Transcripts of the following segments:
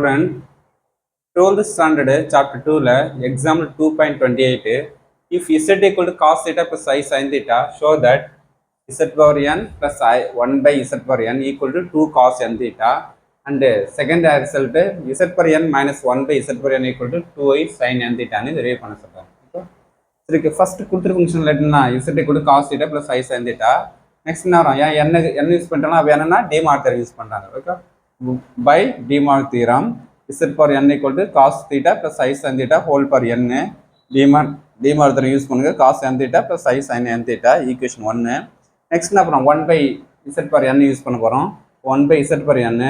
Student, 12th standard chapter 2 example 2.28 if z equal to cos theta plus I sin theta show that z power n plus I 1 by z power n equal to 2 cos n theta and second result z power n minus 1 by z power n equal to 2i sin n theta னு derive பண்ண சொல்றாங்க. சரிக்கு first கொடுத்துரு ஃபங்க்ஷன்ல என்னன்னா z equal to cos theta plus I sin theta next என்ன வரும் ஏன் n யூஸ் பண்றாங்க வேணும்னா டிமார்கர் யூஸ் பண்றாங்க. Okay by DeMar theorem z power n equal to cos theta plus I sin theta whole power n DeMar theorem use பண்ணுங்க cos n theta plus I sin n theta equation 1. Next என்ன பண்ணுறோம் 1 by z power n use பண்ண போகிறோம் 1 by z power n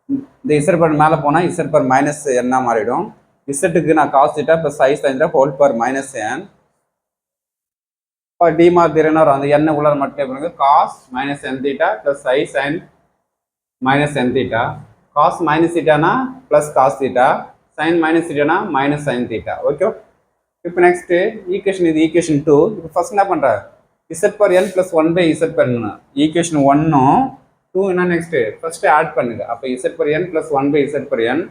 இந்த z power மேலே போனால் z power minus n மாறிடும் z நான் cos theta plus I sin theta whole power minus n DeMar theorem வரும் அந்த n உள்ள மட்டும் பண்ணுங்க cos minus n theta plus I sin minus n theta cos minus theta na plus cos theta sin minus theta na minus sin theta. Okay, இப்போ next equation இது equation 2 இப்போ first என்ன பண்ற z power n plus 1 by z power n equation 1 2 என்ன next first add பண்ணுங்க அப்போ z power n plus 1 by z power n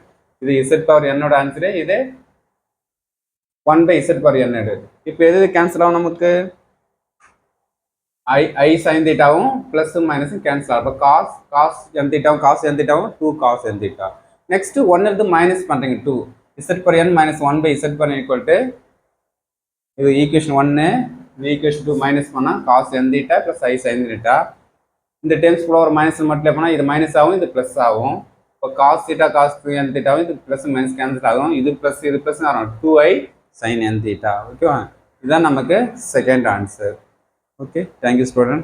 இது z power n ஓட ஆன்சர் இது 1 by z power n இப்போ எது கேன்சல் ஆகும் நமக்கு I sin theta plus minus cancel ஆகும் cos n theta cos n theta 2 cos n theta next 1 இருந்து minus பண்றீங்க 2 z power n minus 1 by z power n equal to இது equation 1 இது equation 2 minus பண்ணா cos n theta plus I sin theta இந்த terms கூட ஒரு minus மட்டும் பண்ணா இது minus ஆகும் இது plus ஆகும் இப்போ cos theta cos n theta இது plus minus cancel ஆகும் இது plus ஆகும் 2i sin n theta. ஓகேவா இதுதான் நமக்கு second answer. Okay, thank you student.